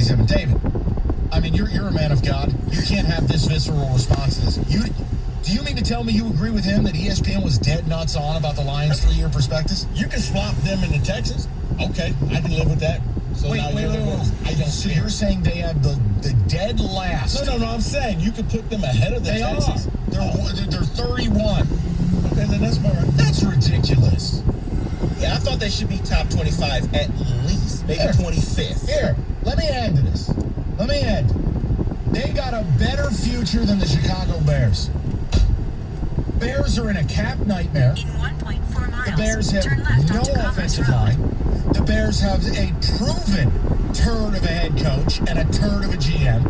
97. David, I mean, you're a man of God. You can't have this visceral response to this. Do you mean to tell me you agree with him that ESPN was dead nuts on about the Lions' 3-year prospectus? You can swap them into Texas. Okay, I can live with that. So wait. So you're saying they have the dead last? No. I'm saying you could put them ahead of the Texans. They're 31. Okay, then that's all right. That's ridiculous. Yeah, I thought they should be top 25 at least, maybe 25th. Here, let me add to this. They got a better future than the Chicago Bears. Bears are in a cap nightmare. In 1.4 miles, The Bears have turn left no onto Commerce offensive Road. line. The Bears have a proven turd of a head coach and a turd of a GM.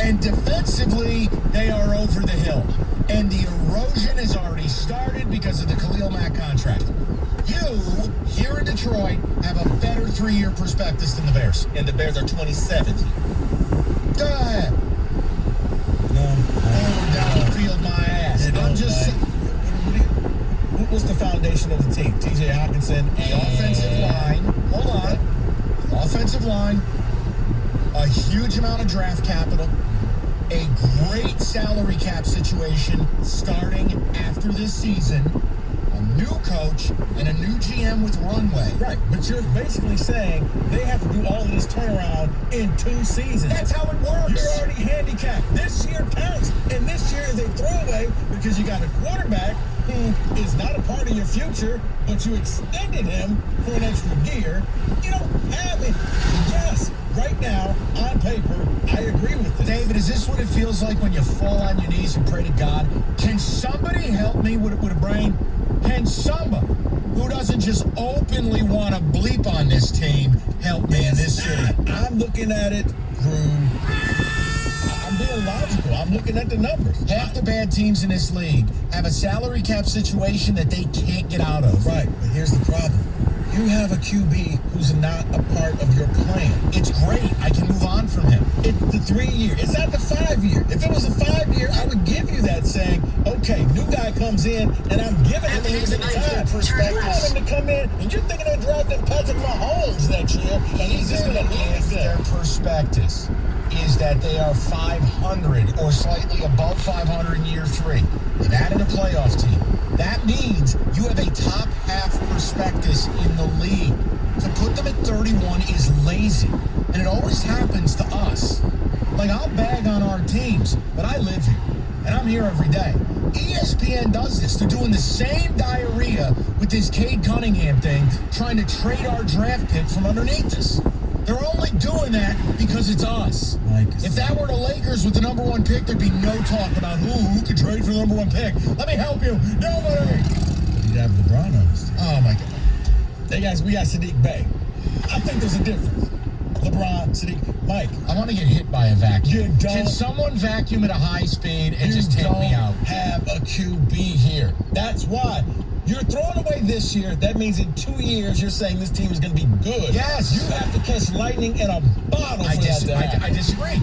And defensively, they are over the hill. And the erosion has already started because of the Khalil Mack contract. You, here in Detroit, have a better 3-year prospectus than the Bears. And the Bears are 27th. Go ahead. No. Downfield my ass. I'm just saying. What's the foundation of the team? TJ Hawkinson The offensive line. Hold on. The offensive line. A huge amount of draft capital. A great salary cap situation starting after this season. A new coach and a new GM with runway. Right, but you're basically saying they have to do all of this turnaround in 2 seasons. That's how it works. You're already handicapped. This year counts, and this year is a throwaway because you got a quarterback who is not a part of your future, but you extended him for an extra year. You don't have it. Yes, right now, on paper, I agree with this. David, is this what it feels like when you fall on your knees and pray to God? Can somebody help me with a brain? Can somebody who doesn't just openly want to bleep on this team help me in this city? I'm looking at it through. I'm being logical. I'm looking at the numbers. Half the bad teams in this league have a salary cap situation that they can't get out of. Right, but here's the problem. You have a QB who's not a part of your plan. It's great. I can move on from him. It's the 3-year. It's not the 5-year. If it was a 5-year, I would give you that saying, okay, new guy comes in, and I'm giving him a little bit of time. I want him to come in, and you're thinking of drafting Patrick Mahomes next year, and he's just going to If their prospectus is that they are 500 or slightly above 500 in year 3, they've added a playoff team. That means you have a top half prospectus in the league. To put them at 31 is lazy. And it always happens to us. Like, I'll bag on our teams, but I live here. And I'm here every day. ESPN does this. They're doing the same diarrhea with this Cade Cunningham thing, trying to trade our draft pick from underneath us. They're only doing that because it's us. If that were the Lakers with the number 1 pick, there'd be no talk about who could trade for the number 1 pick. Let me help you. Nobody. You'd have LeBron on this team. Oh, my God. Hey, guys, we got Sadiq Bey. I think there's a difference. LeBron, Sadiq, Mike. I want to get hit by a vacuum. Can someone vacuum at a high speed and just take me out? You don't have a QB here. That's why. You're throwing away this year. That means in 2 years, you're saying this team is going to be good. Yes. You have to catch lightning in a bottle for that to happen. I disagree.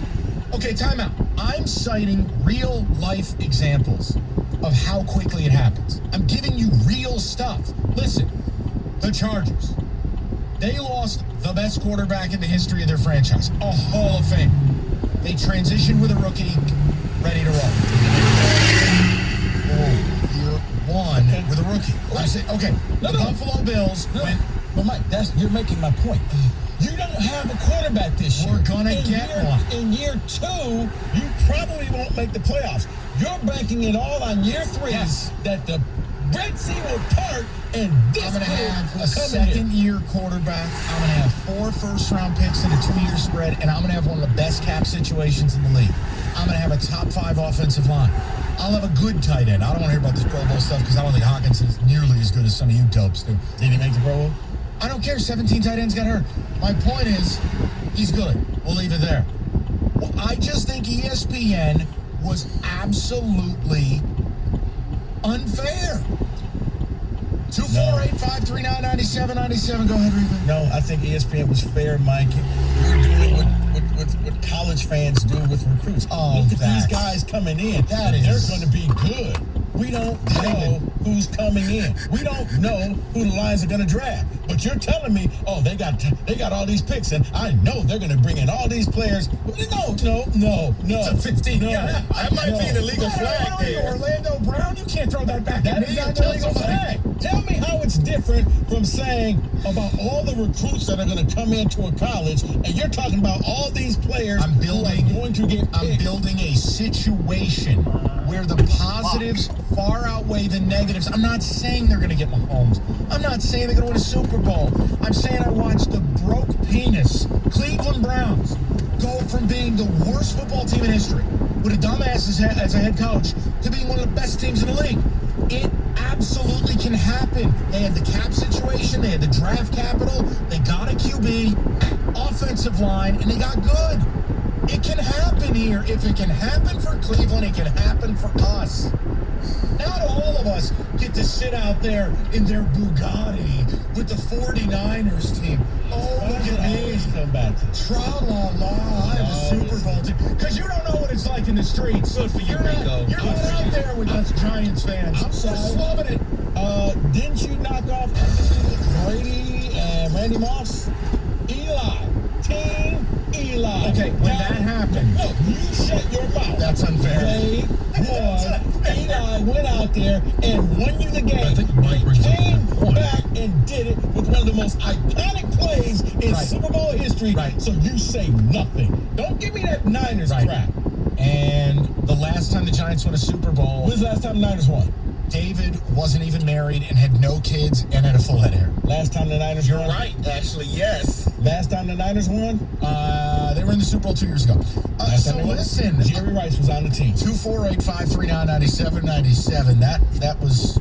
Okay, time out. I'm citing real-life examples of how quickly it happens. I'm giving you real stuff. Listen, the Chargers. They lost the best quarterback in the history of their franchise, a Hall of Fame. They transitioned with a rookie, ready to roll. Year 1 with a rookie. I say, okay, the Buffalo Bills went. But Mike, you're making my point. You don't have a quarterback this year. We're gonna get one. In year 2, you probably won't make the playoffs. You're banking it all on year 3 that the Red Sea will part and this I'm going to have a will come in. second-year quarterback. I'm going to have 4 first-round picks in a 2-year spread, and I'm going to have one of the best cap situations in the league. I'm going to have a top 5 offensive line. I'll have a good tight end. I don't want to hear about this Pro Bowl stuff because I don't think Hawkinson's nearly as good as some of you dopes do. Did he make the Pro Bowl? I don't care. 17 tight ends got hurt. My point is, he's good. We'll leave it there. Well, I just think ESPN was absolutely unfair. 248-539-9797. Go ahead, Reba. No, I think ESPN was fair, Mike. You're doing what college fans do with recruits. Oh, look at these guys coming in. They're going to be good. We don't know who's coming in. We don't know who the Lions are going to draft. But But you're telling me, oh, they got all these picks, and I know they're going to bring in all these players. No. It's a 15. No, Yeah, that might be an illegal flag there. Orlando Brown, you can't throw that back. That at is me. not an illegal flag. Tell me how it's different from saying about all the recruits that are going to come into a college, and you're talking about all these players I'm building, who are going to get picked. I'm building a situation where the positives far outweigh the negatives. I'm not saying they're going to get Mahomes. I'm not saying they're going to win a Super Bowl. I'm saying I watched the broke penis Cleveland Browns go from being the worst football team in history with a dumbass as a head coach to being one of the best teams in the league. It absolutely can happen. They had the cap situation. They had the draft capital. They got a QB, offensive line, and they got good. It can happen here. If it can happen for Cleveland, it can happen for us. Not all of us get to sit out there in their Bugatti with the 49ers team. Oh, look at me. Come back to Tra-la-la, I have a Super Bowl team. Because you don't know what it's like in the streets. Good for you, You're not, Rico. you're not out there with us Giants fans. I'm sorry. Just loving it. Didn't you knock off Brady and Randy Moss? Team Eli. Okay, when that happened, No, you shut your mouth. that's unfair. They won. Eli went out there and won you the game. I think Mike brings up a came good point. back and did it with one of the most iconic plays in Right. Super Bowl history. Right. So you say nothing. Don't give me that Niners Right. crap. And the last time the Giants won a Super Bowl, When's the last time the Niners won? David wasn't even married and had no kids and had a full head of hair. Last time the Niners You're won? right, actually, yes. Last time the Niners won? They were in the Super Bowl 2 years ago. Last So time they won? listen, Jerry Rice was on the team. 248-539-9797. That was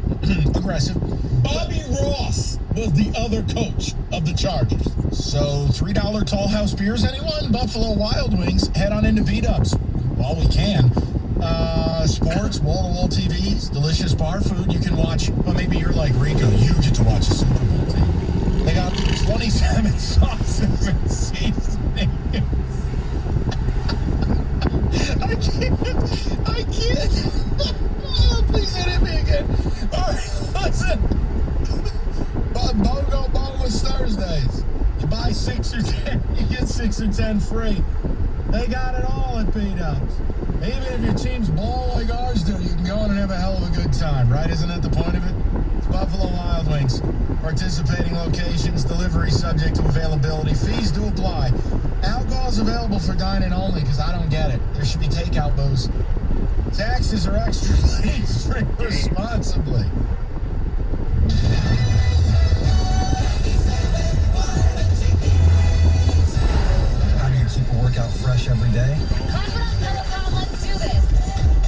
aggressive. Bobby Ross was the other coach of the Chargers. So $3 Tall House beers, anyone? Buffalo Wild Wings. Head on into B-Dubs while we can. Sports, wall-to-wall TVs, delicious bar food. You can watch. Well, maybe you're like Rico. You get to watch a Super Bowl team. They got 27 sauces and seasonings. I can't. Oh, please hit me again. All right, listen. BOGO Boneless Thursdays. You buy 6 or 10, you get 6 or 10 free. They got it all at B-Dubs. Even if your team's blow like ours do, you can go in and have a hell of a good time, right? Isn't that the point of it? It's Buffalo Wild Wings. Participating locations, delivery subject to availability. Fees do apply. Alcohol's available for dining only, because I don't get it. There should be takeout booze. Taxes are extra. Please drink responsibly. How do you keep a workout fresh every day? Confident Peloton, let's do this.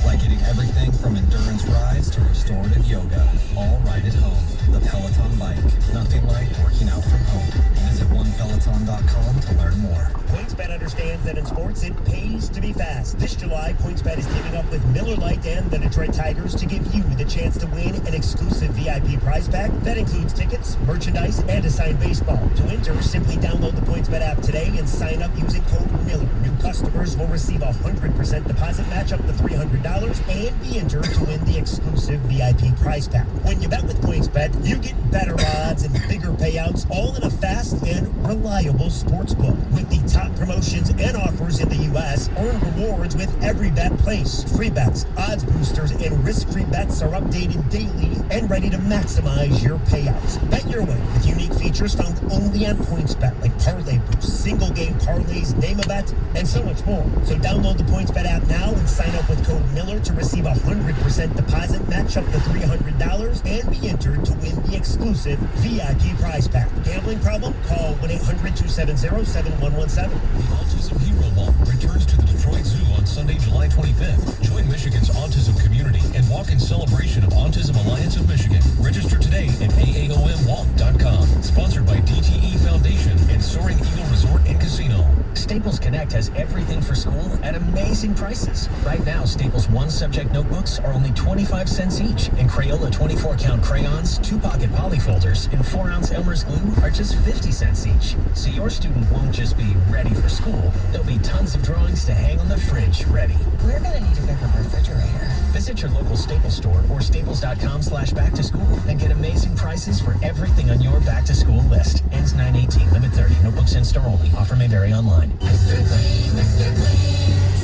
By getting everything from endurance rides to restorative yoga, all right at home. The Peloton Bike. Nothing like working out from home. Visit onepeloton.com to learn more. PointsBet understands that in sports, it pays to be fast. This July, PointsBet is teaming up with Miller Lite and the Detroit Tigers to give you the chance to win an exclusive VIP prize pack that includes tickets, merchandise, and a signed baseball. To enter, simply download the PointsBet app today and sign up using code MILLER. New customers will receive a 100% deposit match up to $300 and be entered to win the exclusive VIP prize pack. When you bet with PointsBet, you get better odds and bigger payouts, all in a fast and reliable sportsbook. With the top promotions and offers in the U.S., earn rewards with every bet placed. Free bets, odds boosters, and risk-free bets are updated daily and ready to maximize your payouts. Bet your way with unique features found only on PointsBet, like parlay boosts, single-game parlays, name a bet, and so much more. So download the PointsBet app now and sign up with code Miller to receive a 100% deposit match up to $300 and be entered to win the exclusive VIP prize pack. Gambling problem? Call 1-800-270-7117. The Autism Hero Walk returns to the Detroit Zoo on Sunday, July 25th. Join Michigan's autism community and walk in celebration of Autism Alliance of Michigan. Register today at AAOMWalk.com. Sponsored by DTE Foundation and Soaring Eagle Resort and Casino. Staples Connect has everything for school at amazing prices. Right now, Staples one-subject notebooks are only 25 cents each, and Crayola 24-count crayons, 2-pocket poly folders, and 4-ounce Elmer's glue are just 50 cents each. So your student won't just be ready for school, there'll be tons of drawings to hang on the fridge ready. We're gonna need a bigger refrigerator. Visit your local Staples store or staples.com/back-to-school and get amazing prices for everything on your back-to-school list. Ends 9/18, limit 30, notebooks in store only. Offer may vary online.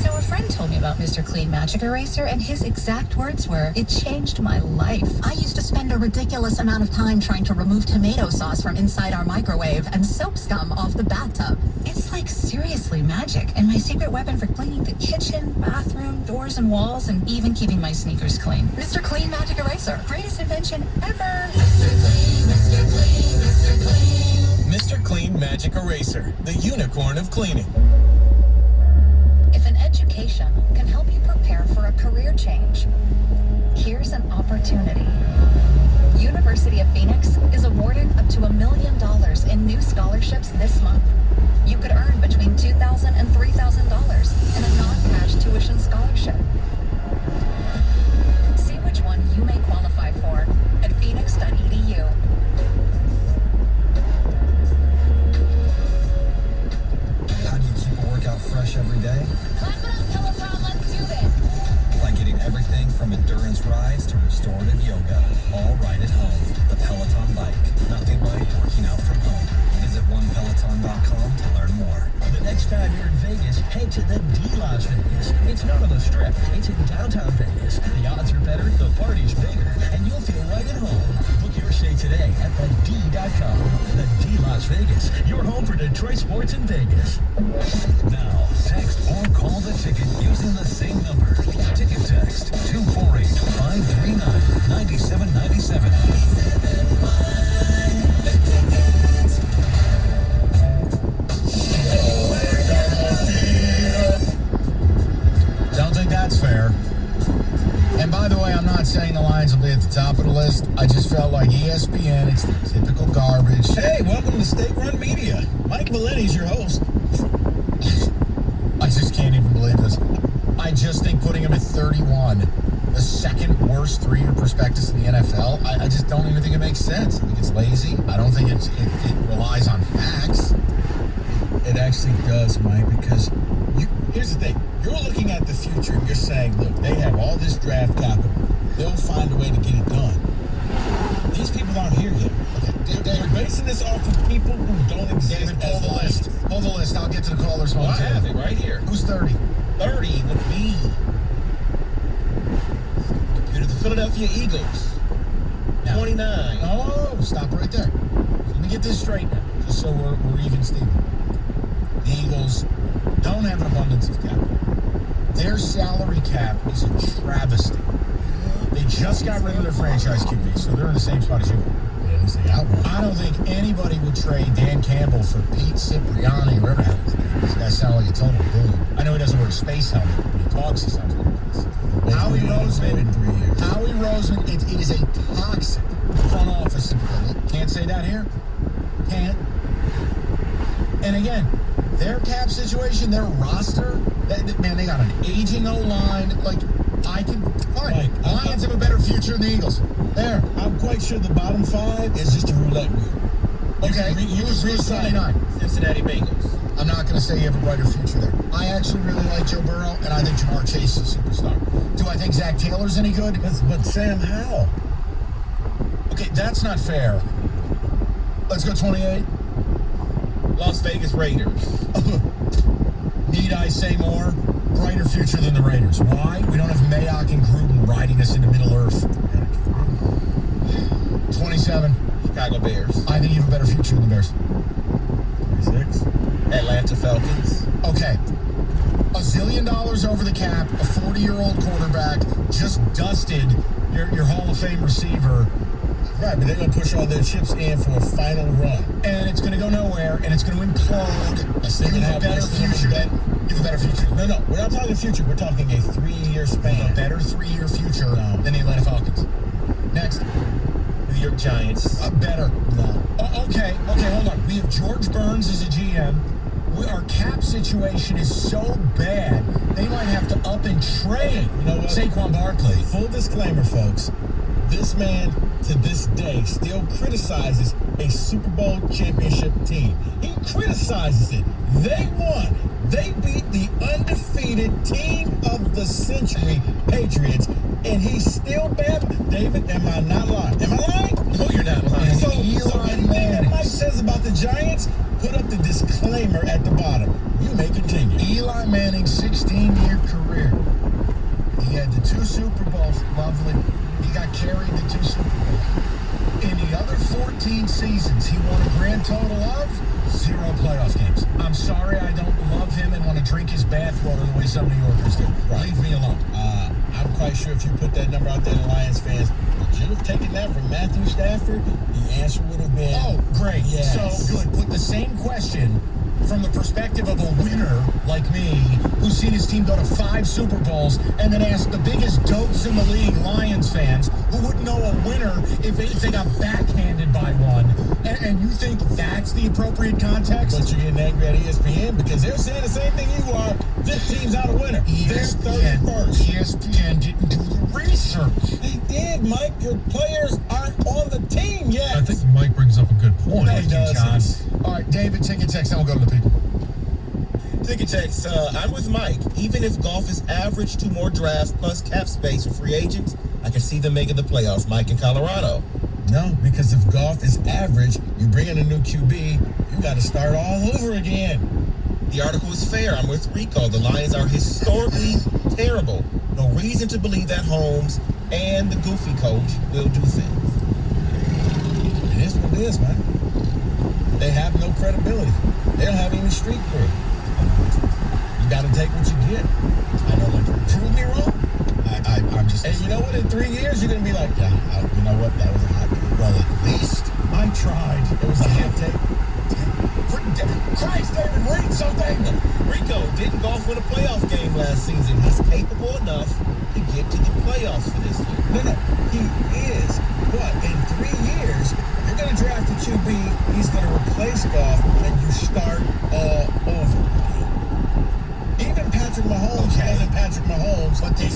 So a friend told me about Mr. Clean Magic Eraser, and his exact words were, "It changed my life. I used to spend a ridiculous amount of time trying to remove tomato sauce from inside our microwave and soap scum off the bathtub. It's like seriously magic, and my secret weapon for cleaning the kitchen, bathroom, doors and walls, and even keeping my sneakers clean. Mr. Clean Magic Eraser. Greatest invention ever." Mr. Clean Magic Eraser, the unicorn of cleaning. If an education can help you prepare for a career change, here's an opportunity. University of Phoenix is awarding up to $1 million in new scholarships this month. You could earn between $2,000 and $3,000 in a non-cash tuition scholarship. See which one you may qualify for at phoenix.edu. How do you keep a workout fresh every day? Clap it up, Peloton. Let's do this. By getting everything from endurance rides to restorative yoga, all right at home. The Peloton Bike. Nothing like working out from home. Visit onepeloton.com to learn more. The next time you're in Vegas, head to the D Las Vegas. It's not on the Strip, it's in downtown Vegas. The odds are better, the party's bigger, and you'll feel right at home. Book your stay today at thed.com. The D Las Vegas, your home for Detroit sports in Vegas. Now, text or call the ticket using the same number. Ticket text 248-539-9797. Don't think that's fair. And by the way, I'm not saying the Lions will be at the top of the list. I just felt like ESPN, it's the typical garbage. Hey, welcome to State Run Media. Mike Malletti's your host. I just can't even believe this. I just think putting him at 31, the second worst three-year prospectus in the NFL, I just don't even think it makes sense. I think it's lazy. I don't think it relies on facts. It actually does, Mike, because here's the thing. You're looking at the future and you're saying, look, they have all this draft capital. They'll find a way to get it done. These people aren't here yet. Okay, they're basing this off of people who don't exist. David, pull the list. Pull the list. I'll get to the callers Well, I have momentarily. it right here. Who's 30? 30 would be the Philadelphia Eagles. Now- 29. Oh, stop right there. Let me get this straight now, just so we're even, Steven. The Eagles don't have an abundance of capital. Their salary cap is a travesty. They just got rid of their franchise QB, so they're in the same spot as you are. I don't think anybody would trade Dan Campbell for Pete Cipriani or whatever the hell his name is. This guy sounds like a total dude. I know he doesn't wear a space helmet. When he talks, he sounds like this. Howie Roseman, it is a toxic front office in Philly. Can't say that here. Can't. And again, their cap situation, their roster, man, they got an aging O-line. Like, fine. Lions have a better future than the Eagles. There. I'm quite sure the bottom five is just a roulette wheel. Okay, who's 29? Cincinnati Bengals. I'm not going to say you have a brighter future there. I actually really like Joe Burrow, and I think Jamar Chase is a superstar. Do I think Zach Taylor's any good? But Sam Howell. Okay, that's not fair. Let's go 28. Las Vegas Raiders. Need I say more? Brighter future than the Raiders. Why? We don't have Mayock and Gruden riding us into Middle Earth. 27. Chicago Bears. I think you have a better future than the Bears. 26. Atlanta Falcons. Okay. $1 zillion over the cap, a 40-year-old quarterback, just dusted your Hall of Fame receiver. Right, but they're going to push all their chips in for a final run. And it's going to go nowhere, and it's going to implode. You have a better future than... You have a better future. No, we're not talking future. We're talking a 3-year span. A better 3-year future than the Atlanta Falcons. Next. New York Giants. Better. No. Okay, hold on. We have George Burns as a GM. our cap situation is so bad, they might have to up and trade Saquon Barkley. Full disclaimer, folks. This man, to this day, still criticizes a Super Bowl championship team. He criticizes it. They won. They beat the undefeated team of the century, Patriots, and he's still bad. David, am I not lying? Am I lying? No, you're not lying. So Eli anything that Manning. Mike says about the Giants, put up the disclaimer at the bottom. You may continue. Eli Manning's 16-year career. He had the 2 Super Bowls. Lovely. He got carried the 2 Super Bowls. In the other 14 seasons, he won a grand total of 0 playoff games. I'm sorry I don't love him and want to drink his bathwater the way some New Yorkers do. Leave me alone. I'm quite sure if you put that number out there to Lions fans, would you have taken that from Matthew Stafford? The answer would have been... Oh, great. Yes. So good. Put the same question from the perspective of a winner like me, who's seen his team go to 5 Super Bowls, and then ask the biggest dopes in the league, Lions fans, who wouldn't know a winner if they got backhanded by one. And you think that's the appropriate context? But you're getting angry at ESPN because they're saying the same thing you are. This team's out a winner. They're 31st. ESPN didn't do the research. They did, Mike. Your players aren't on the team yet. I think Mike brings up a good point. Thank you, John. All right, David, take a text, and we'll go to the people. Ticket text, I'm with Mike. Even if Goff is average 2 more drafts plus cap space for free agents, I can see them making the playoffs, Mike, in Colorado. No, because if Goff is average, you bring in a new QB, you got to start all over again. The article is fair. I'm with Rico. The Lions are historically terrible. No reason to believe that Holmes and the goofy coach will do things. It is what it is, man. They have no credibility. They don't have any street cred. You got to take what you get. I know, like, Prove me wrong. I'm just... And you know what? In 3 years, you're going to be like, yeah, you know what? That was a hot take. Well, at least I tried. It was a hot take. For Christ, David, read something. Rico, didn't Goff win a playoff game last season? He's capable enough to get to the playoffs for this year. No, he is. But in 3 years, you're going to draft a QB. He's going to replace Goff, and you start all over again. Even Patrick Mahomes wasn't Patrick Mahomes. But the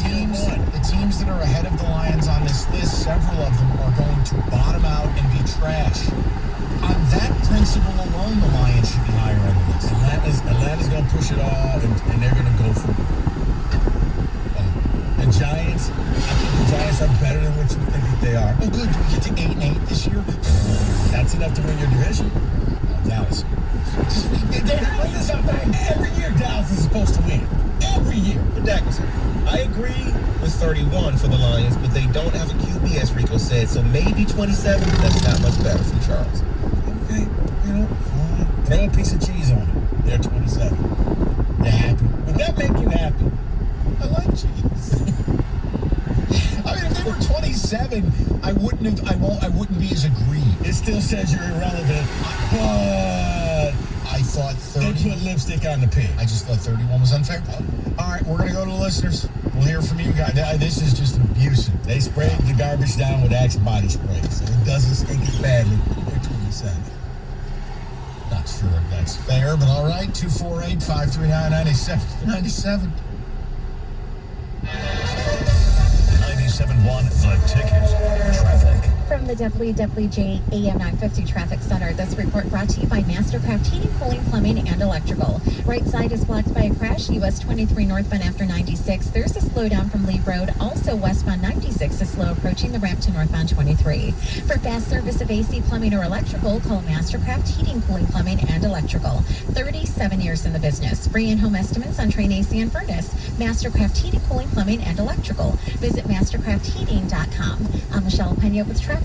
teams that are ahead of the Lions on this list, several of them are going to bottom out and be trash. On that principle alone, the Lions should be higher on the list. Atlanta's going to push it all, and they're going to go for it. The Giants, I think the Giants are better than what you think that they are. Oh, good. Do we get to 8-8 this year? That's enough to win your division. Dallas. Every year Dallas is supposed to win. Every year. But Dackerson, I agree with 31 for the Lions, but they don't have a QB, as Rico said, so maybe 27, but that's not much better from Charles. Okay, fine. Throw a piece of cheese on it. They're 27. They're happy. Would that make you happy? I like cheese. I mean, if they were 27, I wouldn't be as aggrieved. It still says you're irrelevant, but I thought 30. they put lipstick on the pig. I just thought 31 was unfair. All right, we're going to go to the listeners. We'll hear from you guys. This is just abusive. They sprayed the garbage down with Axe body spray, so it doesn't stink as badly. They're 27. Not sure if that's fair, but all right. 248-539-9797. 97.1 The Ticket. Traffic. From the WWJ AM 950 Traffic Center, this report brought to you by Mastercraft Heating, Cooling, Plumbing, and Electrical. Right side is blocked by a crash. US 23 northbound after 96. There's a slowdown from Lee Road. Also westbound 96 is slow approaching the ramp to northbound 23. For fast service of AC, plumbing, or electrical, call Mastercraft Heating, Cooling, Plumbing, and Electrical. 37 years in the business. Free in-home estimates on Train AC and furnace. Mastercraft Heating, Cooling, Plumbing, and Electrical. Visit mastercraftheating.com. I'm Michelle Pena with traffic.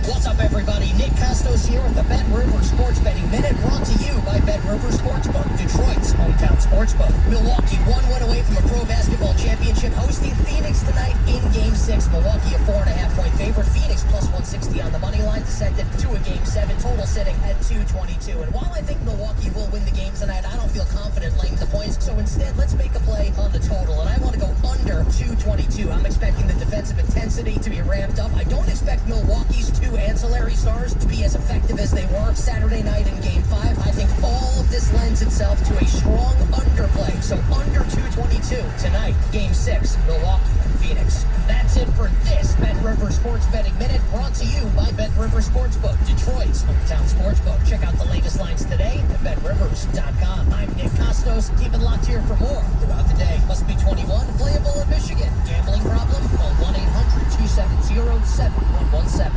What's up, everybody? Nick Costos here with the Bet River Sports Betting Minute, brought to you by Bet River Sportsbook, Detroit's hometown sportsbook. Milwaukee 1 win away from a pro basketball championship, hosting Phoenix tonight in Game 6. Milwaukee a 4.5-point favorite. Phoenix plus 160 on the money line, descended to a Game 7, total sitting at 222. And while I think Milwaukee will win the game tonight, I don't feel confident laying the points. So instead, let's make a play on the total. And I want to go under 2-22. I'm expecting the defensive intensity to be ramped up. I don't expect Milwaukee's two ancillary stars to be as effective as they were Saturday night in Game 5. I think all of this lends itself to a strong underplay. So under 222 tonight, Game 6, Milwaukee and Phoenix. That's it for this Bet River Sports Betting Minute, brought to you by Bet River Sportsbook, Detroit's hometown sportsbook. Check out the latest lines today at BetRivers.com. I'm Nick Costos. Keep it locked here for more throughout the day. Must be 21, playable in Michigan. Gambling problem? Call 1-800-270-7117.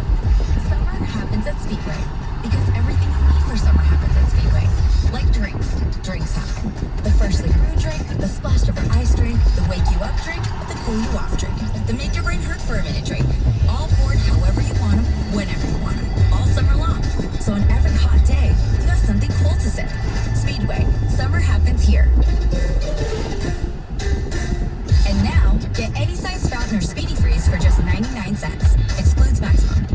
Summer happens at Speedway because everything you need for summer happens at Speedway. Like drinks. Drinks happen. The freshly brewed drink, the splashed over ice drink, the wake you up drink, the cool you off drink, the make your brain hurt for a minute drink. All poured however you want them, whenever you want them, all summer long. So on every hot day, you have something cool to sip. Speedway. Summer happens here. And now, get any size fountain or Speedy Freeze for just 99 cents. Excludes maximum.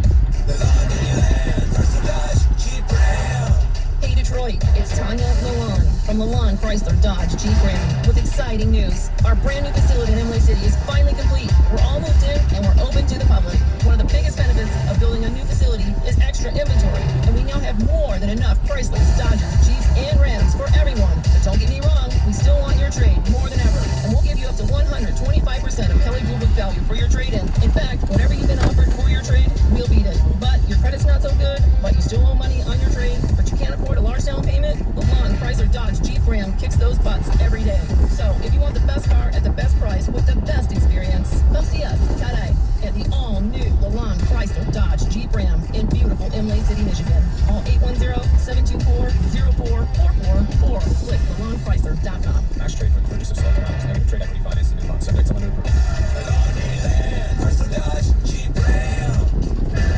Hey Detroit, it's Tanya Lalonde from Lalonde Chrysler Dodge Jeep Ram with exciting news. Our brand new facility in Imlay City is finally complete. We're all moved in and we're open to the public. One of the biggest benefits of building a new facility is extra inventory, and we now have more than enough Chryslers, Dodges, Jeeps, and Rams for everyone. But don't get me wrong, we still want your trade more than ever, and we'll give you up to 125% of Kelley Blue Book value for your trade-in. In fact, whatever you've been offered for your trade, we'll beat it. But your credit's not so good, but you still owe money on your trade, but you can't afford a large down payment? Lalonde Chrysler Dodge Jeep Ram kicks those butts every day. So if you want the best car at the best price with the best experience, come see us today at the all-new Lalonde Chrysler Dodge Jeep Ram in beautiful Imlay City, Michigan. Call 810-724-0444 or click LaLondeChrysler.com. Max trade with purchase of select amounts. Negative trade equity financing and funds. Subject to limited approval.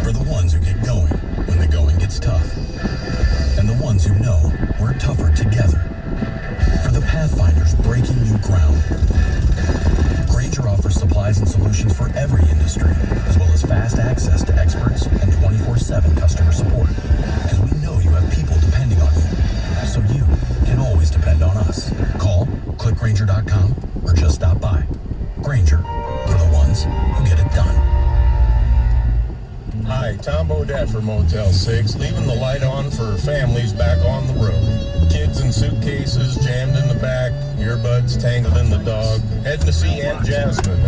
For the ones who get going when the going gets tough. And the ones who know we're tougher together. For the Pathfinders breaking new ground. Grainger offers supplies and solutions for every industry, as well as fast access to experts and 24/7 customer support. Because we know you have people depending on you. So you can always depend on us. Call, click Grainger.com, or just stop by. Grainger, for the ones who get it done. Hi, Tom Bodette for Motel 6, leaving the light on for families back on the road. Kids in suitcases jammed in the back, earbuds tangled in the dog, heading to see Aunt Jasmine and